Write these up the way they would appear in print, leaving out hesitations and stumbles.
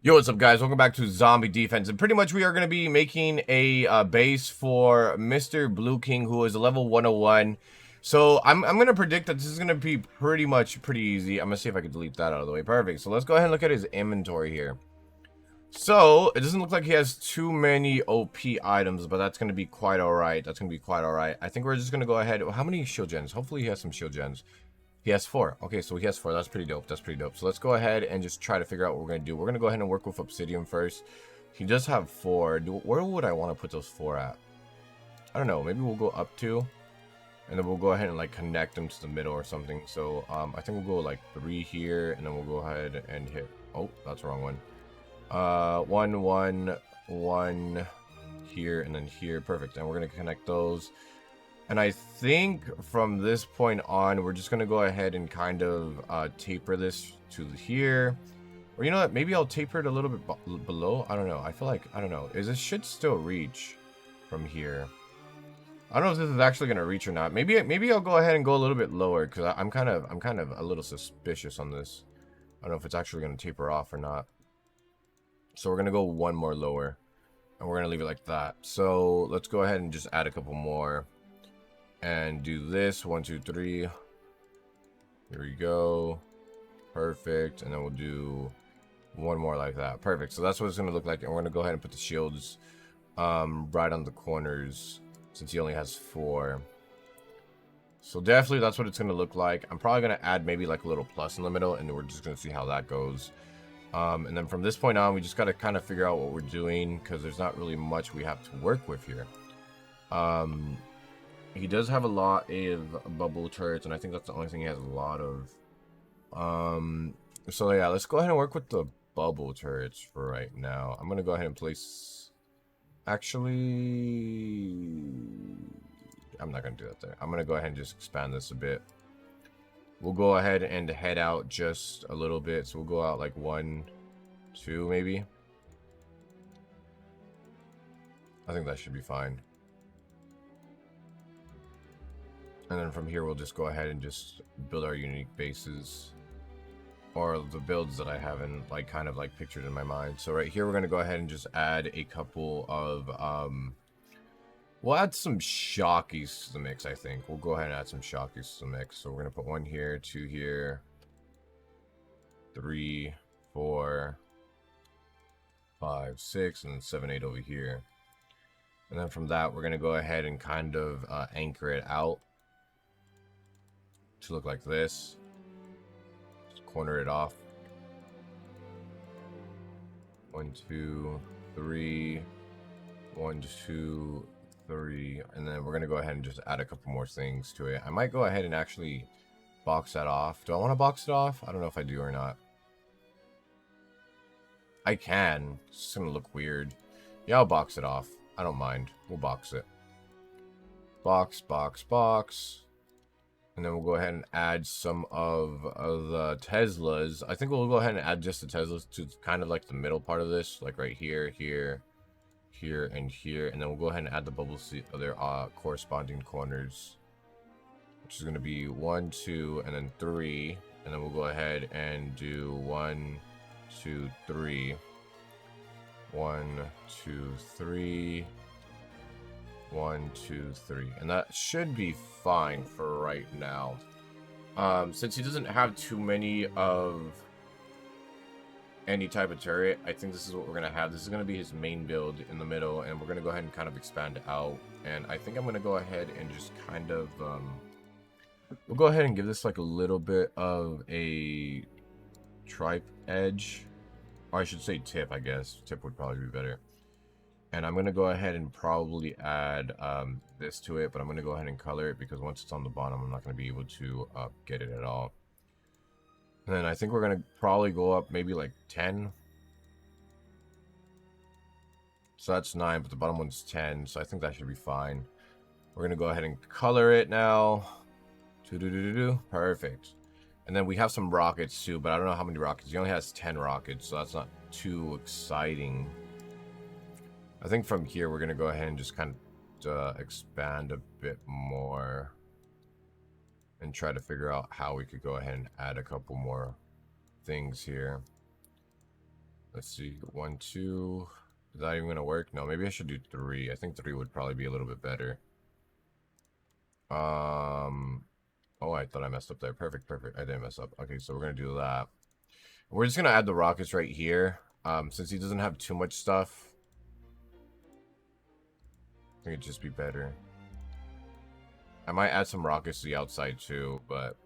Yo, what's up, guys? Welcome back to Zombie Defense. And pretty much we are going to be making a base for Mr. Blue King, who is a level 101. So I'm going to predict that this is going to be pretty easy. I'm going to see if I can delete that out of the way. Perfect. So let's go ahead and look at his inventory here. So it doesn't look like he has too many OP items, but that's going to be quite alright. I think we're just going to go ahead. How many shield gens? Hopefully he has some shield gens. He has 4. Okay, so he has 4. That's pretty dope. So let's go ahead and just try to figure out what we're going to do. We're going to go ahead and work with obsidian first. He does have 4. Where would I want to put those 4 at? I don't know. Maybe we'll go up 2. And then we'll go ahead and like connect them to the middle or something. So I think we'll go like 3 here. And then we'll go ahead and hit... Oh, that's the wrong one. 1, 1, 1 here and then here. Perfect. And we're going to connect those. And I think from this point on, we're just going to go ahead and kind of taper this to here. Or you know what? Maybe I'll taper it a little bit below. I don't know. I feel like, I don't know. This should still reach from here. I don't know if this is actually going to reach or not. Maybe I'll go ahead and go a little bit lower because I'm kind of a little suspicious on this. I don't know if it's actually going to taper off or not. So we're going to go 1 more lower. And we're going to leave it like that. So let's go ahead and just add a couple more. And do this 1 2 3. Here we go. Perfect. And then we'll do 1 more like that. Perfect. So that's what it's going to look like. And we're going to go ahead and put the shields right on the corners since he only has 4. So definitely that's what it's going to look like. I'm probably going to add maybe like a little plus in the middle, and we're just going to see how that goes. And then from this point on, we just got to kind of figure out what we're doing because there's not really much we have to work with here. He does have a lot of bubble turrets, and I think that's the only thing he has a lot of. So yeah, let's go ahead and work with the bubble turrets for right now. I'm gonna go ahead and place. Actually, I'm not gonna do that there. I'm gonna go ahead and just expand this a bit. We'll go ahead and head out just a little bit. So we'll go out like 1, 2, maybe. I think that should be fine. And then from here, we'll just go ahead and just build our unique bases. Or the builds that I haven't, like, kind of, like, pictured in my mind. So right here, we're going to go ahead and just add a couple of, we'll add some shockies to the mix, I think. We'll go ahead and add some shockies to the mix. So we're going to put 1 here, 2 here, 3, 4, 5, 6, and then 7, 8 over here. And then from that, we're going to go ahead and kind of anchor it out to look like this. Just corner it off. 1 2 3, 1 2 3, and then we're gonna go ahead and just add a couple more things to it. I might go ahead and actually box that off. Do I want to box it off? I don't know if I do or not. I can. It's just gonna look weird. Yeah, I'll box it off. I don't mind. We'll box it. Box, box, box. And then we'll go ahead and add some of the Teslas. I think we'll go ahead and add just the Teslas to kind of like the middle part of this. Like right here, here, here, and here. And then we'll go ahead and add the bubbles to their corresponding corners. Which is going to be 1, 2, and then 3. And then we'll go ahead and do 1, 2, 3. 1, 2, 3. 1, 2, 3, and that should be fine for right now. Since he doesn't have too many of any type of turret, I think this is what we're gonna have. This is gonna be his main build in the middle, and we're gonna go ahead and kind of expand it out. And I think I'm gonna go ahead and just kind of we'll go ahead and give this like a little bit of a tripe edge, or I should say tip. I guess tip would probably be better. And I'm going to go ahead and probably add this to it, but I'm going to go ahead and color it because once it's on the bottom, I'm not going to be able to get it at all. And then I think we're going to probably go up maybe like 10. So that's 9, but the bottom one's 10, so I think that should be fine. We're going to go ahead and color it now. Perfect. And then we have some rockets too, but I don't know how many rockets. He only has 10 rockets, so that's not too exciting. I think from here, we're going to go ahead and just kind of expand a bit more and try to figure out how we could go ahead and add a couple more things here. Let's see, 1, 2. Is that even gonna work? No, maybe I should do 3. I think 3 would probably be a little bit better. Oh, I thought I messed up there. Perfect, perfect. I didn't mess up. Okay, so we're gonna do that. We're just gonna add the rockets right here. Since he doesn't have too much stuff, I think it'd just be better. I might add some rockets to the outside too, but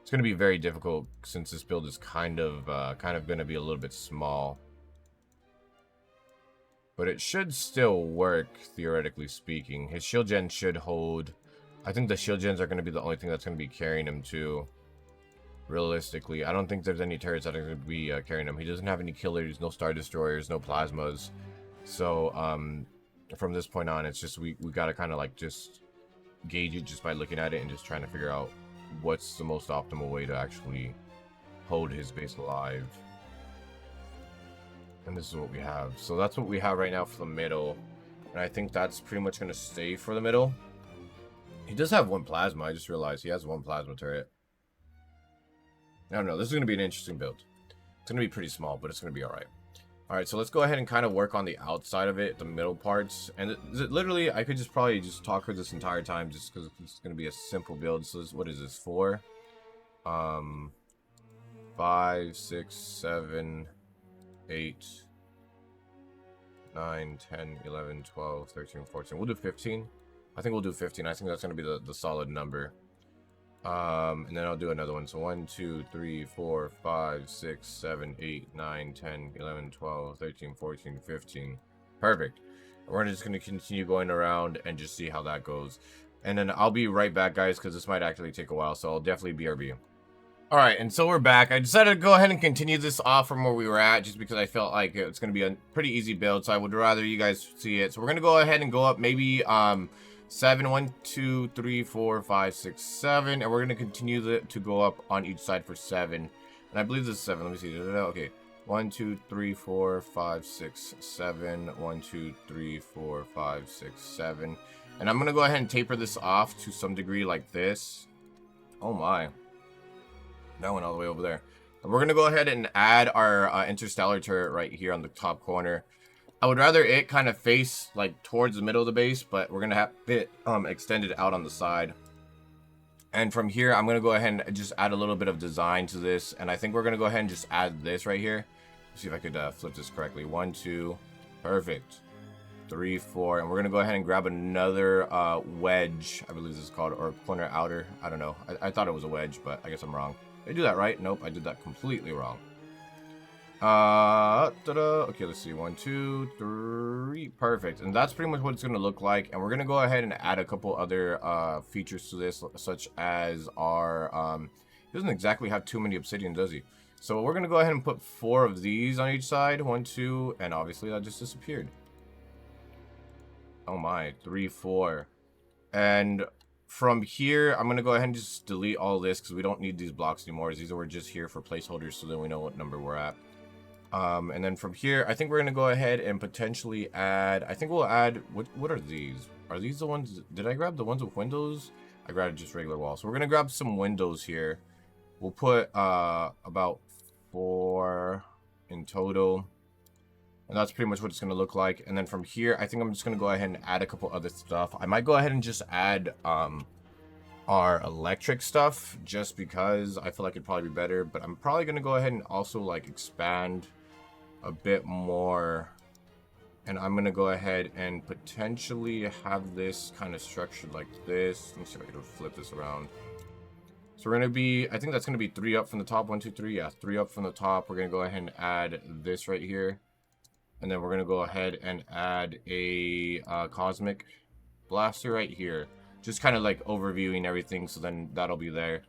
it's gonna be very difficult since this build is kind of gonna be a little bit small. But it should still work, theoretically speaking. His shield gen should hold. I think the shield gens are going to be the only thing that's going to be carrying him too. Realistically, I don't think there's any turrets that are going to be carrying him. He doesn't have any killers, no star destroyers, no plasmas. So from this point on, it's just we got to kind of like just gauge it just by looking at it and just trying to figure out what's the most optimal way to actually hold his base alive. And this is what we have. So that's what we have right now for the middle. And I think that's pretty much going to stay for the middle. He does have 1 plasma. I just realized he has 1 plasma turret. I don't know. This is going to be an interesting build. It's going to be pretty small, but it's going to be alright. Alright, so let's go ahead and kind of work on the outside of it, the middle parts. And literally, I could just probably just talk for this entire time just because it's going to be a simple build. So what is this, 4? 5, 6, 7... 8, 9, 10, 11, 12, 13, 14. We'll do 15. I think we'll do 15. I think that's going to be the solid number. And then I'll do another one. So 1, 2, 3, 4, 5, 6, 7, 8, 9, 10, 11, 12, 13, 14, 15. Perfect. We're just going to continue going around and just see how that goes. And then I'll be right back, guys, because this might actually take a while. So I'll definitely BRB. Alright, and so we're back. I decided to go ahead and continue this off from where we were at, just because I felt like it's going to be a pretty easy build, so I would rather you guys see it. So we're going to go ahead and go up maybe 7, 1, 2, 3, 4, 5, 6, 7, and we're going to continue to go up on each side for 7. And I believe this is 7. Let me see. Okay. 1, 2, 3, 4, 5, 6, 7. 1, 2, 3, 4, 5, 6, 7. And I'm going to go ahead and taper this off to some degree like this. Oh my. That went all the way over there. And we're going to go ahead and add our interstellar turret right here on the top corner. I would rather it kind of face like towards the middle of the base, but we're going to have it extended out on the side. And from here, I'm going to go ahead and just add a little bit of design to this. And I think we're going to go ahead and just add this right here. Let's see if I could flip this correctly. 1, 2, perfect. 3, 4, and we're going to go ahead and grab another wedge, I believe this is called, or corner outer. I don't know. I thought it was a wedge, but I guess I'm wrong. Did I do that right? Nope, I did that completely wrong. Okay, let's see. 1, 2, 3. Perfect. And that's pretty much what it's going to look like. And we're going to go ahead and add a couple other features to this, such as our... he doesn't exactly have too many obsidian, does he? So we're going to go ahead and put 4 of these on each side. 1, 2, and obviously that just disappeared. Oh my, 3, 4. And... from here, I'm going to go ahead and just delete all this because we don't need these blocks anymore. These were just here for placeholders so that we know what number we're at. And then from here, I think we're going to go ahead and potentially add... I think we'll add... What are these? Are these the ones... Did I grab the ones with windows? I grabbed just regular walls. So we're going to grab some windows here. We'll put about 4 in total. And that's pretty much what it's going to look like. And then from here, I think I'm just going to go ahead and add a couple other stuff. I might go ahead and just add our electric stuff just because I feel like it'd probably be better. But I'm probably going to go ahead and also like expand a bit more. And I'm going to go ahead and potentially have this kind of structured like this. Let me see if I can flip this around. So we're going to be, I think that's going to be 3 up from the top. 1, 2, 3. Yeah, 3 up from the top. We're going to go ahead and add this right here. And then we're going to go ahead and add a cosmic blaster right here. Just kind of like overviewing everything, so then that'll be there.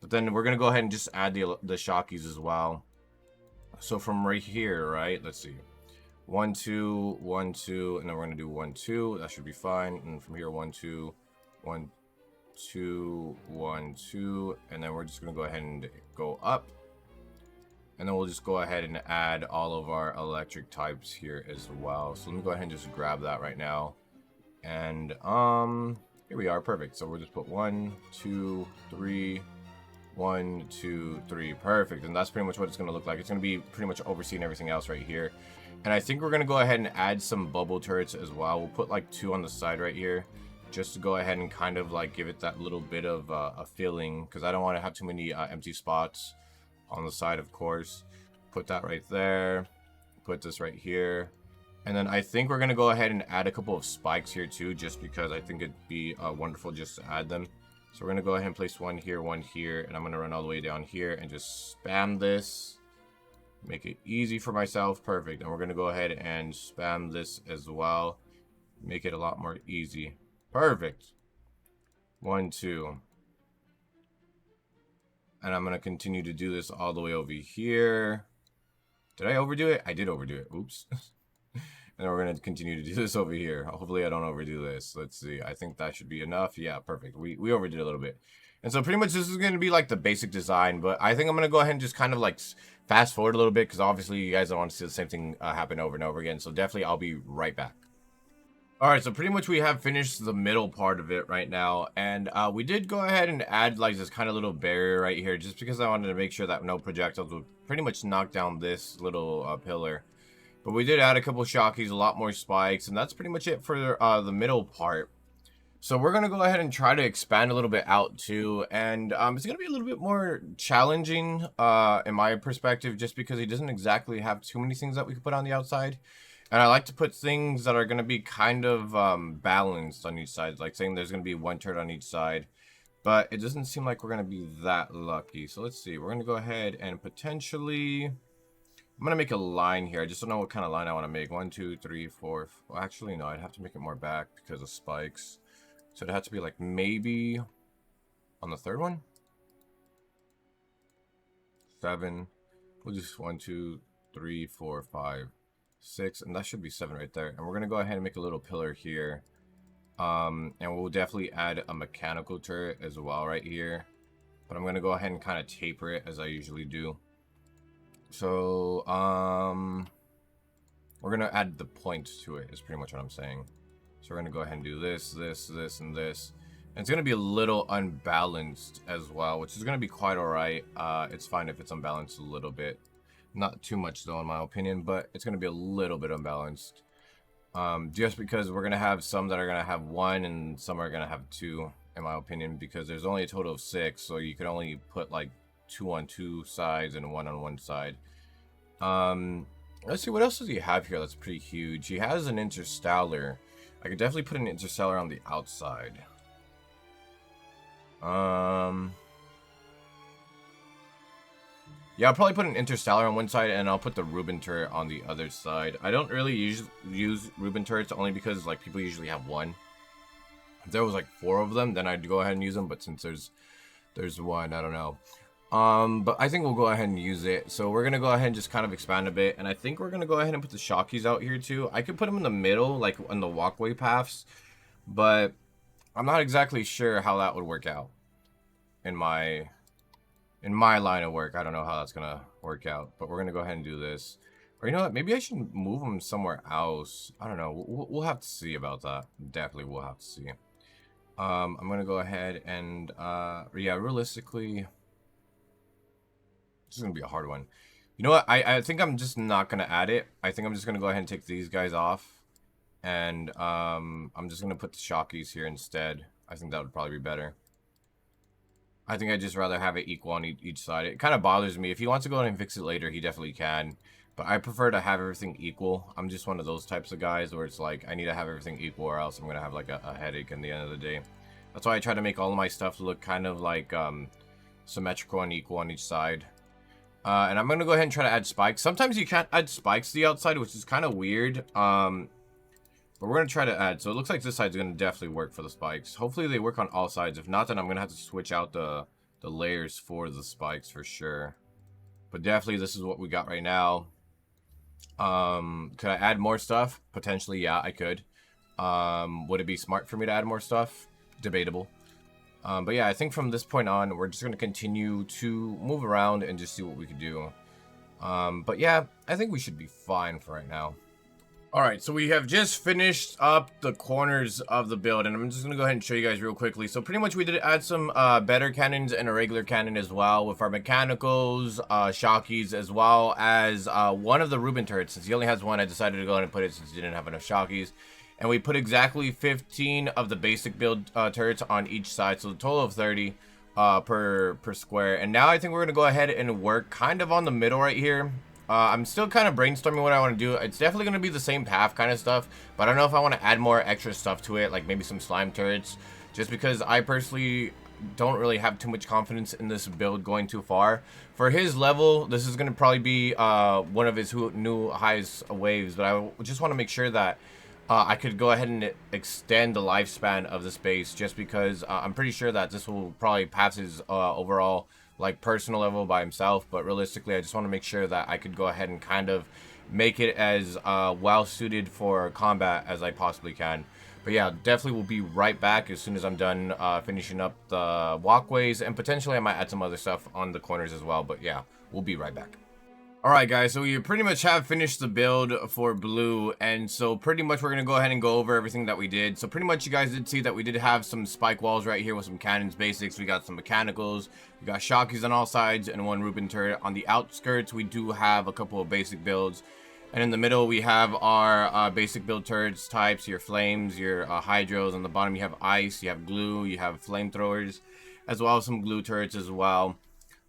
But then we're going to go ahead and just add the shockies as well. So from right here, right? Let's see. 1, 2, 1, 2, and then we're going to do 1, 2. That should be fine. And from here, 1, 2, 1, 2, 1, 2. And then we're just going to go ahead and go up. And then we'll just go ahead and add all of our electric types here as well. So let me go ahead and just grab that right now. And here we are, perfect. So we'll just put 1, 2, 3, 1, 2, 3. Perfect. And that's pretty much what it's going to look like. It's going to be pretty much overseeing everything else right here. And I think we're going to go ahead and add some bubble turrets as well. We'll put like 2 on the side right here, just to go ahead and kind of like give it that little bit of a feeling, because I don't want to have too many empty spots on the side, of course. Put that right there. Put this right here. And then I think we're going to go ahead and add a couple of spikes here too, just because I think it'd be wonderful just to add them. So we're going to go ahead and place one here, and I'm going to run all the way down here and just spam this. Make it easy for myself. Perfect. And we're going to go ahead and spam this as well. Make it a lot more easy. Perfect. 1, 2. And I'm going to continue to do this all the way over here. Did I overdo it? I did overdo it. Oops. And we're going to continue to do this over here. Hopefully I don't overdo this. Let's see. I think that should be enough. Yeah, perfect. We overdid a little bit. And so pretty much this is going to be like the basic design. But I think I'm going to go ahead and just kind of like fast forward a little bit, because obviously you guys don't want to see the same thing happen over and over again. So definitely I'll be right back. Alright, so pretty much we have finished the middle part of it right now. And we did go ahead and add like this kind of little barrier right here, just because I wanted to make sure that no projectiles would pretty much knock down this little pillar. But we did add a couple shockies, a lot more spikes, and that's pretty much it for the middle part. So we're going to go ahead and try to expand a little bit out too. And it's going to be a little bit more challenging in my perspective, just because he doesn't exactly have too many things that we could put on the outside. And I like to put things that are going to be kind of balanced on each side. Like saying there's going to be one turret on each side. But it doesn't seem like we're going to be that lucky. So let's see. We're going to go ahead and potentially... I'm going to make a line here. I just don't know what kind of line I want to make. 1, 2, 3, 4. Well, actually, no. I'd have to make it more back because of spikes. So it'd have to be like maybe on the third one. 7. We'll just 1, 2, 3, 4, 5, 6. And that should be 7 right there. And we're going to go ahead and make a little pillar here. And we'll definitely add a mechanical turret as well right here. But I'm going to go ahead and kind of taper it as I usually do. So, we're going to add the points to it, is pretty much what I'm saying. So we're going to go ahead and do this, this, this, and this. And it's going to be a little unbalanced as well, which is going to be quite alright. It's fine if it's unbalanced a little bit. Not too much though, in my opinion, but it's going to be a little bit unbalanced. Just because we're going to have some that are going to have 1 and some are going to have 2, in my opinion, because there's only a total of 6, so you can only put like 2 on 2 sides and 1 on 1 side. Let's see, what else does he have here that's pretty huge? He has an interstellar. I could definitely put an interstellar on the outside. Yeah, I'll probably put an interstellar on one side and I'll put the Ruben turret on the other side. I don't really use Ruben turrets only because like people usually have 1. If there was like 4 of them, then I'd go ahead and use them, but since there's 1, I don't know. But I think we'll go ahead and use it. So we're going to go ahead and just kind of expand a bit. And I think we're going to go ahead and put the shockies out here too. I could put them in the middle, like on the walkway paths. But I'm not exactly sure how that would work out in my line of work. I don't know how that's going to work out. But we're going to go ahead and do this. Or you know what? Maybe I should move them somewhere else. I don't know. We'll have to see about that. Definitely we'll have to see. I'm going to go ahead and, yeah, realistically... This is going to be a hard one. You know what? I think I'm just not going to add it. I think I'm just going to go ahead and take these guys off. And I'm just going to put the shockies here instead. I think that would probably be better. I think I'd just rather have it equal on each side. It kind of bothers me. If he wants to go ahead and fix it later, he definitely can. But I prefer to have everything equal. I'm just one of those types of guys where it's like, I need to have everything equal or else I'm going to have like a headache in the end of the day. That's why I try to make all of my stuff look kind of like symmetrical and equal on each side. And I'm going to go ahead and try to add spikes. Sometimes you can't add spikes to the outside, which is kind of weird. But we're going to try to add. So it looks like this side's going to definitely work for the spikes. Hopefully they work on all sides. If not, then I'm going to have to switch out the layers for the spikes for sure. But definitely this is what we got right now. Could I add more stuff? Potentially, yeah, I could. Would it be smart for me to add more stuff? Debatable. But yeah, I think from this point on, we're just going to continue to move around and just see what we can do. But yeah, I think we should be fine for right now. Alright, so we have just finished up the corners of the build, and I'm just going to go ahead and show you guys real quickly. So pretty much we did add some better cannons and a regular cannon as well, with our mechanicals, shockies, as well as one of the Ruben turrets. Since he only has one, I decided to go ahead and put it since he didn't have enough shockies. And we put exactly 15 of the basic build turrets on each side, so a total of 30 per square. And now I think we're going to go ahead and work kind of on the middle right here. I'm still kind of brainstorming what I want to do. It's definitely going to be the same path kind of stuff, but I don't know if I want to add more extra stuff to it, like maybe some slime turrets, just because I personally don't really have too much confidence in this build going too far. For his level, this is going to probably be one of his new highest waves, but I just want to make sure that I could go ahead and extend the lifespan of the space, just because I'm pretty sure that this will probably pass his overall like personal level by himself, but realistically I just want to make sure that I could go ahead and kind of make it as well suited for combat as I possibly can. But yeah, definitely will be right back as soon as I'm done finishing up the walkways, and potentially I might add some other stuff on the corners as well. But yeah, we'll be right back. Alright guys, so we pretty much have finished the build for blue, and so pretty much we're going to go ahead and go over everything that we did. So pretty much you guys did see that we did have some spike walls right here with some cannons basics. We got some mechanicals, we got shockies on all sides, and one Ruben turret. On the outskirts we do have a couple of basic builds, and in the middle we have our basic build turrets types, your flames, your hydros. On the bottom you have ice, you have glue, you have flamethrowers, as well as some glue turrets as well.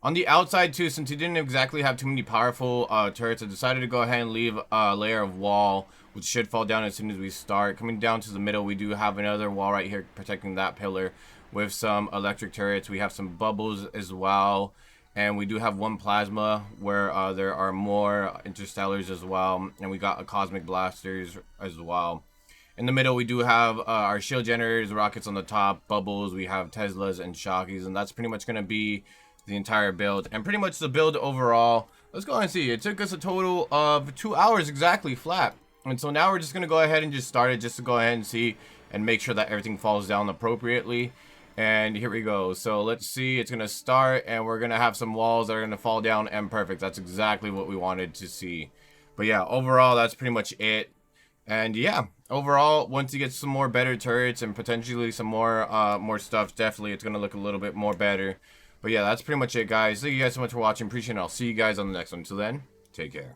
On the outside too, since he didn't exactly have too many powerful turrets, I decided to go ahead and leave a layer of wall, which should fall down as soon as we start. Coming down to the middle, we do have another wall right here protecting that pillar with some electric turrets. We have some bubbles as well, and we do have one plasma where there are more interstellars as well, and we got a cosmic blasters as well. In the middle, we do have our shield generators, rockets on the top, bubbles, we have Teslas and shockies, and that's pretty much going to be the entire build. And pretty much the build overall, let's go ahead and see. It took us a total of 2 hours exactly flat. And so now we're just going to go ahead and just start it, just to go ahead and see and make sure that everything falls down appropriately. And here we go. So let's see, it's going to start, and we're going to have some walls that are going to fall down, and perfect. That's exactly what we wanted to see. But yeah, overall, that's pretty much it. And yeah, overall, once you get some more better turrets and potentially some more stuff, definitely it's going to look a little bit more better. But yeah, that's pretty much it, guys. Thank you guys so much for watching. Appreciate it. I'll see you guys on the next one. Until then, take care.